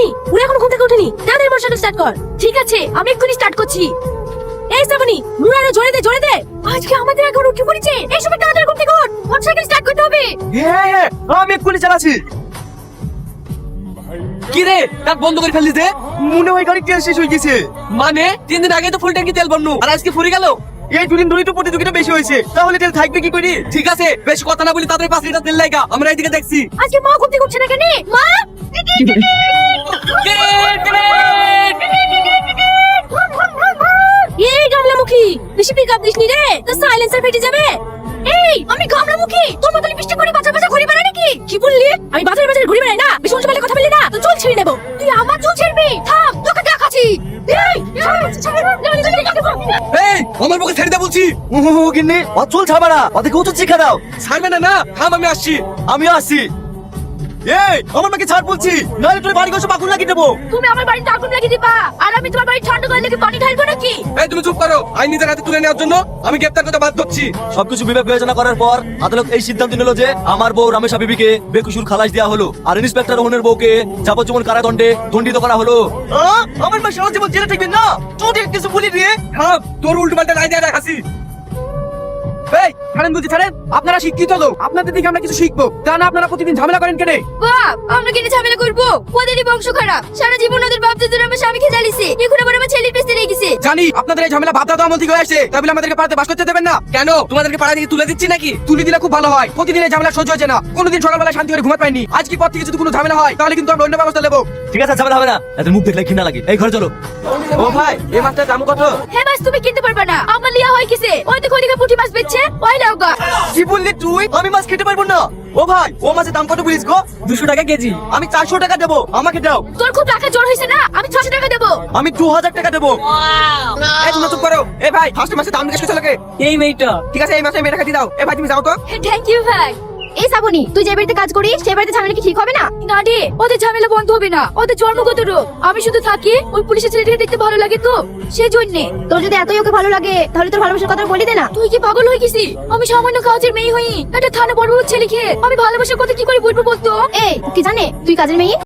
শ্রাবণী, ওরা এখনো ঘুম থেকে ওঠেনি। তাদের মোটরসাইকেল স্টার্ট কর। ঠিক আছে, আমি এক্ষুনি স্টার্ট করছি। এই শ্রাবণী, মুরারে জোরে দে, জোরে দে। আজকে আমাদের এখন উঠে পড়েছে। এই সময় তাড়াতাড়ি ঘুম থেকে ওঠ, মোটরসাইকেল স্টার্ট করতে হবে। হ্যাঁ হ্যাঁ, আমি এক্ষুনি চালাচ্ছি। কি রে, কাক বন্ধ করে ফেললি যে? মনে হয় গাড়ি তেল শেষ হয়ে গেছে। মানে 3 দিন আগে তো ফুল ট্যাঙ্কি তেল ভরনু, আর আজকে ফুরিয়ে গেল। এই 2 দিন ধরেই তো প্রতিযোগিতা বেশি হয়েছে, তাহলে তেল থাকবে কি করে? ঠিক আছে, বেশ কথা না বলি তাদের 5 লিটার তেল লাগা। আমরা এইদিকে দেখছি। আজকে মা ঘুম থেকে উঠছে না কেন? মা, এই গামলামুখী, বেশি পিকআপ দিসনি রে, তো সাইলেন্সার ফেটে যাবে। এই, আমি গামলামুখী, তোর মতন বৃষ্টি করে বাজার বাজার ঘুরে বেড়াই নাকি? কি বললি? আমি বাজার বাজার ঘুরে বেড়াই না? বেশি উল্টো পাল্টা কথা বললি না তো চুল ছিঁড়ে নেব। তুই আমার চুল ছিঁড়বি? থাম, তোকে দেখাচ্ছি। এই, এই, আমার মুখে ছেড়ে দে বলছি। ও গিন্নি, চুল ছাড়বা না, ওদেরকে উচিত শিক্ষা দাও। ছাড়বে না? না থাম, আমি আসছি। আমিও আসছি। এই, আমার মাকে ছাড় বলছি, নাহলে তোর বাড়ি ঘর আগুন লাগিয়ে দেবো। তুমি আমার বাড়িতে আগুন লাগিয়ে দিবা, আর আমি তোমার বাড়ি ঠান্ডা করে লেগে পানি ঢালবো নাকি? এই তুমি চুপ করো। আইন নিজের হাতে তুলে নেওয়ার জন্য আমি গ্রেফতার করতে বাধ্য হচ্ছি। সবকিছু বিবেক বিবেচনা করার পর আদালত এই সিদ্ধান্ত নিল যে আমার বউ রামেশা বিবিকে বেকসুর খালাস দেওয়া হলো, আর ইন্সপেক্টর রোহনের বউকে যাবজ্জীবন কারাদণ্ডে দণ্ডিত করা হলো। আমার মা সারা জীবন জেলে থাকবেন না, তোদের কিছু বলি দিয়ে। থাম, তোর উল্টো পাল্টা রায় দেয়া দেখাচ্ছি। এই ছাড়েন বলছি, ছাড়েন। আপনারা শিক্ষিত লোক, আপনাদের দিকে আমরা কিছু শিখবো। তা না আপনারা প্রতিদিন ঝামেলা করেন কেন? বাপ, আমরা কেন ঝামেলা করবো? ওদেরই বংশ খারাপ, সারা জীবন ওদের বাপ দাদুর আমার স্বামীকে জ্বালিয়েছে, এখন আবার আমার ছেলের পেছনে রেখেছে। জানি আপনাদের এই ঝামেলা বাপ দাদা আমল থেকে হয়ে আসছে, তাই বলে আমাদেরকে পাড়াতে বাস করতে দেবেন না। কেন, তোমাদেরকে পাড়া থেকে তুলে দিচ্ছি নাকি? তুলে দিলে খুব ভালো হয়, প্রতিদিন এই ঝামেলা সহ্য হচ্ছে না। কোনোদিন সকালবেলা শান্তি করে ঘুমাতে পাইনি, আজ কি পর থেকে যদি কোনো ঝামেলা হয় তাহলে কিন্তু আমরা অন্য ব্যবস্থা নেবো। ঠিক আছে, ঝামেলা হবে না, এদের মুখ দেখলে ঘৃণা লাগে। এই ঘরে চলো। ও ভাই, এই মাছটার দাম কত? হ্যাঁ বাস, তুমি কিনতে পারবে না, আমার লিয়া হয় কিসে? ওই তো কোদিকে পুঁটি মাছ বেচছে, ওই লাও গা। কি বললি তুই? আমি মাছ খেতে পারবো না। ও ভাই, ও মাছের দাম কত বলিস গো? 200 টাকা কেজি। আমি 400 টাকা দেবো, আমাকে দাও। তোর খুব টাকা জোর হয়েছে না? আমি 600 টাকা দেবো। আমি 2000 টাকা দেবো। এই তোমরা চুপ করো। এই ভাই, ফার্স্ট মাসে দাম জিজ্ঞেস করছে লোকে। এই মেয়েটা ঠিক আছে, এই মাসে মেয়ে টাকা দিয়ে দাও। এই ভাই তুমি যাও তো। থ্যাংক ইউ ভাই। এই শ্রাবণী, তুই যে বাড়িতে কাজ করিস সেই বাড়িতে ঝামেলা কি ঠিক হবে না? না রে, ওদের ঝামেলা বন্ধ হবে না, ওদের জন্মগত রোগ। আমি শুধু থাকি, ওই পুলিশের ছেলেটাকে দেখতে ভালো লাগে তো সেই জন্য। তোর যদি এতই ওকে ভালো লাগে তাহলে তোর ভালোবাসার কথা বলি দে না। তুই কি পাগল হয়ে গেছিস? আমি সামান্য কাজের মেয়ে হই, একটা থানা বড় ছেলে খেয়ে আমি ভালোবাসার কথা কি করে বলবো বলতো? এই কি জানে তুই কাজের মেয়ে?